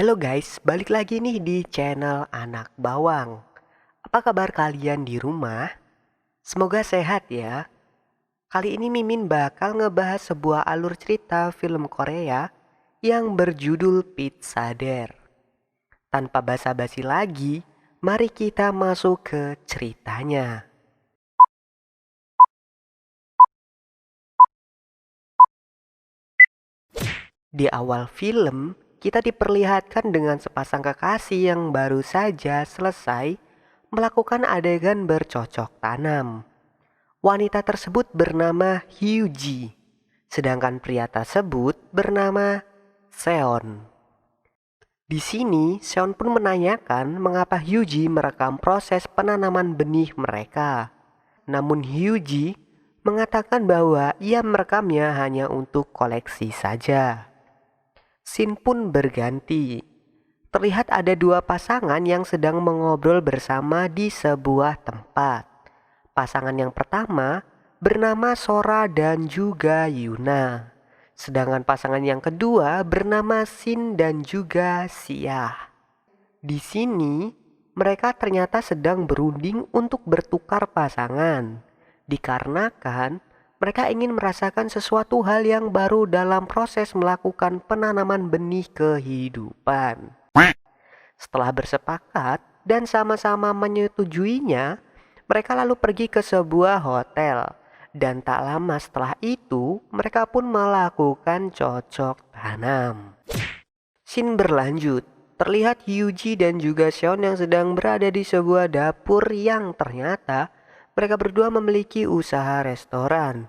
Halo guys, balik lagi nih di channel Anak Bawang. Apa kabar kalian di rumah? Semoga sehat ya. Kali ini Mimin bakal ngebahas sebuah alur cerita film Korea yang berjudul Pizza Dare. Tanpa basa-basi lagi, mari kita masuk ke ceritanya. Di awal film, kita diperlihatkan dengan sepasang kekasih yang baru saja selesai melakukan adegan bercocok tanam. Wanita tersebut bernama Hyuji, sedangkan pria tersebut bernama Seon. Di sini, Seon pun menanyakan mengapa Hyuji merekam proses penanaman benih mereka. Namun Hyuji mengatakan bahwa ia merekamnya hanya untuk koleksi saja. Scene pun berganti. Terlihat ada dua pasangan yang sedang mengobrol bersama di sebuah tempat. Pasangan yang pertama bernama Sora dan juga Yuna. Sedangkan pasangan yang kedua bernama Shin dan juga Siah. Di sini mereka ternyata sedang berunding untuk bertukar pasangan. Dikarenakan mereka ingin merasakan sesuatu hal yang baru dalam proses melakukan penanaman benih kehidupan. Setelah bersepakat dan sama-sama menyetujuinya, mereka lalu pergi ke sebuah hotel. Dan tak lama setelah itu, mereka pun melakukan cocok tanam. Scene berlanjut. Terlihat Hyuji dan juga Seon yang sedang berada di sebuah dapur yang ternyata mereka berdua memiliki usaha restoran.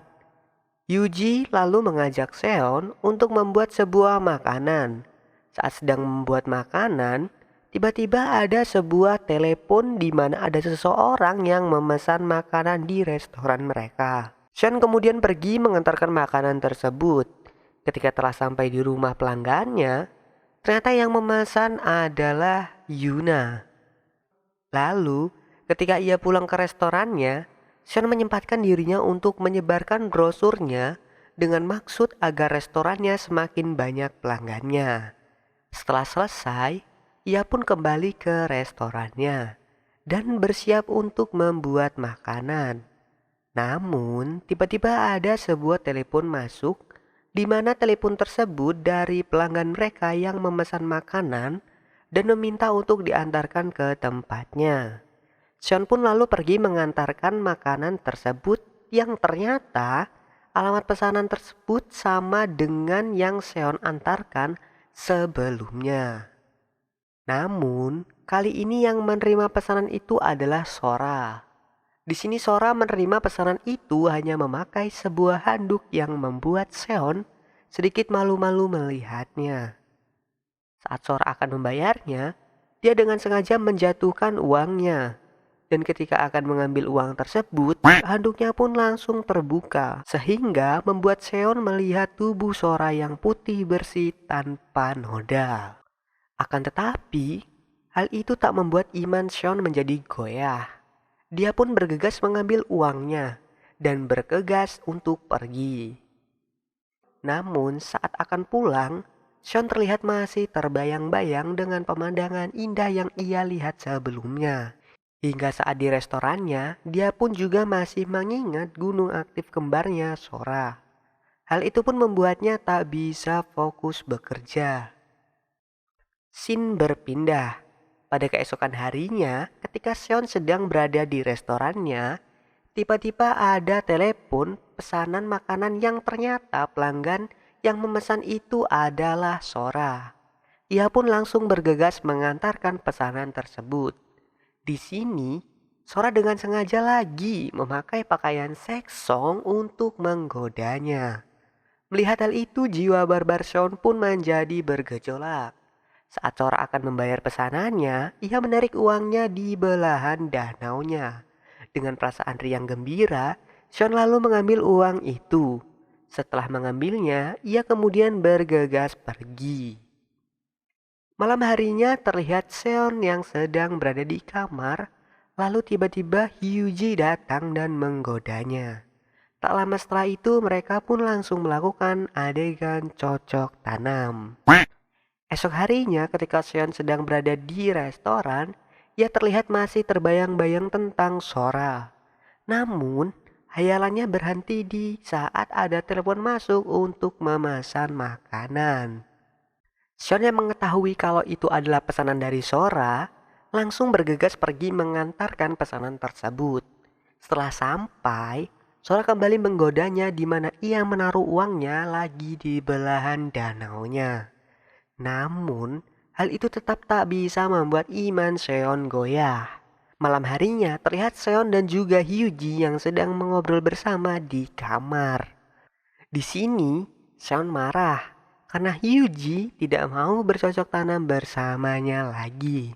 Hyuji lalu mengajak Seon untuk membuat sebuah makanan. Saat sedang membuat makanan, tiba-tiba ada sebuah telepon di mana ada seseorang yang memesan makanan di restoran mereka. Seon kemudian pergi mengantarkan makanan tersebut. Ketika telah sampai di rumah pelanggannya, ternyata yang memesan adalah Yuna. Lalu, ketika ia pulang ke restorannya, Sean menyempatkan dirinya untuk menyebarkan brosurnya dengan maksud agar restorannya semakin banyak pelanggannya. Setelah selesai, ia pun kembali ke restorannya dan bersiap untuk membuat makanan. Namun, tiba-tiba ada sebuah telepon masuk di mana telepon tersebut dari pelanggan mereka yang memesan makanan dan meminta untuk diantarkan ke tempatnya. Sean pun lalu pergi mengantarkan makanan tersebut yang ternyata alamat pesanan tersebut sama dengan yang Seon antarkan sebelumnya. Namun, kali ini yang menerima pesanan itu adalah Sora. Di sini Sora menerima pesanan itu hanya memakai sebuah handuk yang membuat Seon sedikit malu-malu melihatnya. Saat Sora akan membayarnya, dia dengan sengaja menjatuhkan uangnya. Dan ketika akan mengambil uang tersebut, handuknya pun langsung terbuka. Sehingga membuat Seon melihat tubuh Sora yang putih bersih tanpa noda. Akan tetapi, hal itu tak membuat iman Seon menjadi goyah. Dia pun bergegas mengambil uangnya dan bergegas untuk pergi. Namun saat akan pulang, Sean terlihat masih terbayang-bayang dengan pemandangan indah yang ia lihat sebelumnya. Hingga saat di restorannya, dia pun juga masih mengingat gunung aktif kembarnya Sora. Hal itu pun membuatnya tak bisa fokus bekerja. Scene berpindah. Pada keesokan harinya, ketika Seon sedang berada di restorannya, tiba-tiba ada telepon pesanan makanan yang ternyata pelanggan yang memesan itu adalah Sora. Ia pun langsung bergegas mengantarkan pesanan tersebut. Di sini, Sora dengan sengaja lagi memakai pakaian seksong untuk menggodanya. Melihat hal itu, jiwa barbar Seon pun menjadi bergejolak. Saat Sora akan membayar pesanannya, ia menarik uangnya di belahan danaunya. Dengan perasaan riang gembira, Sean lalu mengambil uang itu. Setelah mengambilnya, ia kemudian bergegas pergi. Malam harinya terlihat Seon yang sedang berada di kamar, lalu tiba-tiba Hyuji datang dan menggodanya. Tak lama setelah itu mereka pun langsung melakukan adegan cocok tanam. Esok harinya ketika Seon sedang berada di restoran, ia terlihat masih terbayang-bayang tentang Sora. Namun, hayalannya berhenti di saat ada telepon masuk untuk memesan makanan. Sean yang mengetahui kalau itu adalah pesanan dari Sora, langsung bergegas pergi mengantarkan pesanan tersebut. Setelah sampai, Sora kembali menggodanya di mana ia menaruh uangnya lagi di belahan danaunya. Namun, hal itu tetap tak bisa membuat iman Seon goyah. Malam harinya terlihat Seon dan juga Hyuji yang sedang mengobrol bersama di kamar. Di sini, Seon marah karena Hyuji tidak mau bercocok tanam bersamanya lagi.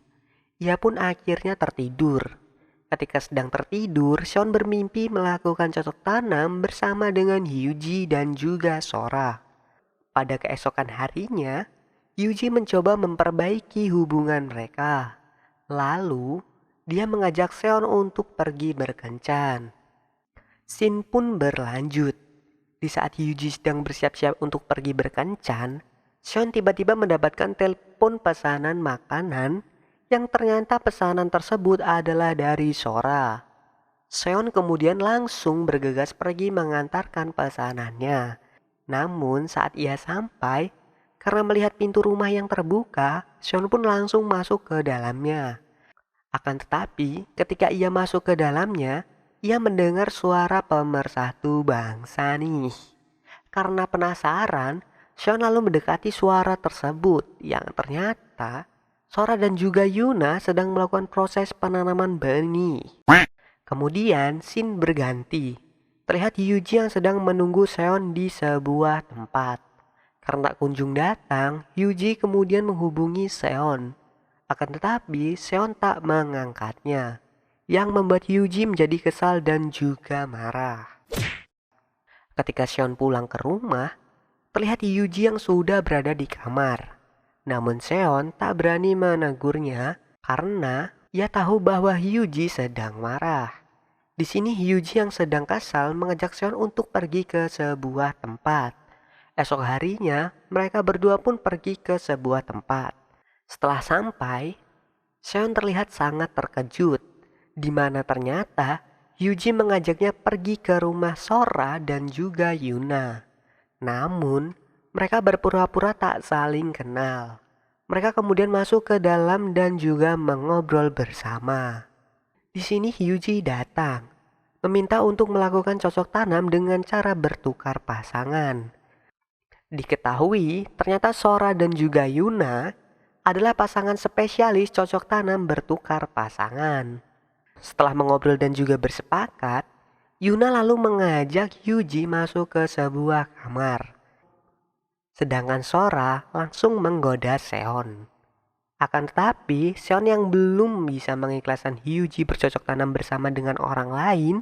Ia pun akhirnya tertidur. Ketika sedang tertidur, Seon bermimpi melakukan cocok tanam bersama dengan Hyuji dan juga Sora. Pada keesokan harinya, Hyuji mencoba memperbaiki hubungan mereka. Lalu, dia mengajak Seon untuk pergi berkencan. Scene pun berlanjut. Di saat Hyuji sedang bersiap-siap untuk pergi berkencan, Seon tiba-tiba mendapatkan telepon pesanan makanan yang ternyata pesanan tersebut adalah dari Sora. Seon kemudian langsung bergegas pergi mengantarkan pesanannya. Namun saat ia sampai, karena melihat pintu rumah yang terbuka, Seon pun langsung masuk ke dalamnya. Akan tetapi, ketika ia masuk ke dalamnya, ia mendengar suara pemersatu bangsa nih. Karena penasaran, Seon lalu mendekati suara tersebut yang ternyata Sora dan juga Yuna sedang melakukan proses penanaman benih. Kemudian scene berganti. Terlihat Hyuji yang sedang menunggu Seon di sebuah tempat. Karena kunjung datang, Hyuji kemudian menghubungi Seon. Akan tetapi Seon tak mengangkatnya, yang membuat Hyuji menjadi kesal dan juga marah. Ketika Seon pulang ke rumah, terlihat Hyuji yang sudah berada di kamar. Namun Seon tak berani menegurnya karena ia tahu bahwa Hyuji sedang marah. Di sini Hyuji yang sedang kesal mengajak Seon untuk pergi ke sebuah tempat. Esok harinya mereka berdua pun pergi ke sebuah tempat. Setelah sampai, Seon terlihat sangat terkejut, di mana ternyata Hyuji mengajaknya pergi ke rumah Sora dan juga Yuna. Namun, mereka berpura-pura tak saling kenal. Mereka kemudian masuk ke dalam dan juga mengobrol bersama. Di sini Hyuji datang, meminta untuk melakukan cocok tanam dengan cara bertukar pasangan. Diketahui ternyata Sora dan juga Yuna adalah pasangan spesialis cocok tanam bertukar pasangan. Setelah mengobrol dan juga bersepakat, Yuna lalu mengajak Hyuji masuk ke sebuah kamar. Sedangkan Sora langsung menggoda Seon. Akan tetapi, Seon yang belum bisa mengikhlaskan Hyuji bercocok tanam bersama dengan orang lain,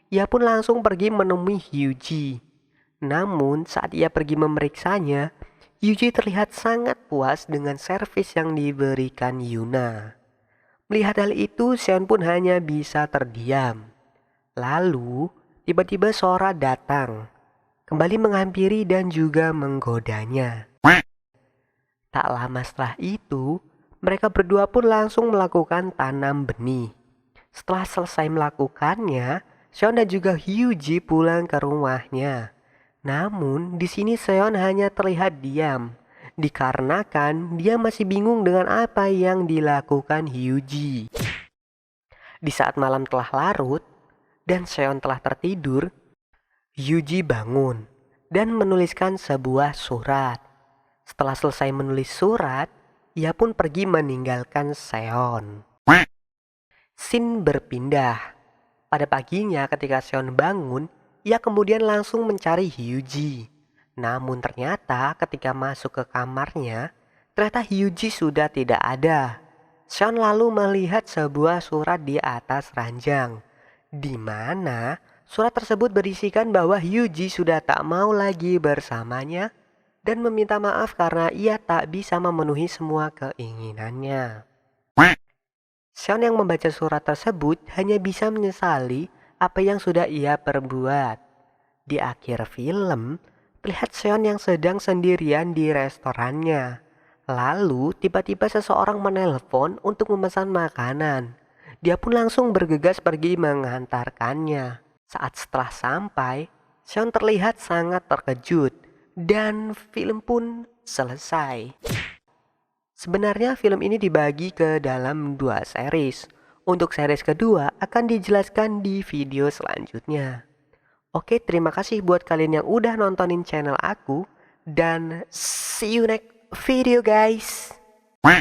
ia pun langsung pergi menemui Hyuji. Namun, saat ia pergi memeriksanya, Hyuji terlihat sangat puas dengan servis yang diberikan Yuna. Melihat hal itu, Seon pun hanya bisa terdiam. Lalu, tiba-tiba Sora datang, kembali menghampiri dan juga menggodanya. Tak lama setelah itu, mereka berdua pun langsung melakukan tanam benih. Setelah selesai melakukannya, Seon dan juga Hyuji pulang ke rumahnya. Namun, di sini Seon hanya terlihat diam, dikarenakan dia masih bingung dengan apa yang dilakukan Hyuji. Di saat malam telah larut dan Seon telah tertidur, Hyuji bangun dan menuliskan sebuah surat. Setelah selesai menulis surat, ia pun pergi meninggalkan Seon. Scene berpindah. Pada paginya ketika Seon bangun, ia kemudian langsung mencari Hyuji. Namun ternyata ketika masuk ke kamarnya, ternyata Hyuji sudah tidak ada. Seon lalu melihat sebuah surat di atas ranjang, di mana surat tersebut berisikan bahwa Hyuji sudah tak mau lagi bersamanya dan meminta maaf karena ia tak bisa memenuhi semua keinginannya. Seon yang membaca surat tersebut hanya bisa menyesali apa yang sudah ia perbuat. Di akhir film, terlihat Seon yang sedang sendirian di restorannya. Lalu tiba-tiba seseorang menelpon untuk memesan makanan. Dia pun langsung bergegas pergi mengantarkannya. Saat setelah sampai, Sean terlihat sangat terkejut dan film pun selesai. Sebenarnya film ini dibagi ke dalam 2 series. Untuk series kedua akan dijelaskan di video selanjutnya. Oke, terima kasih buat kalian yang udah nontonin channel aku dan see you next video guys.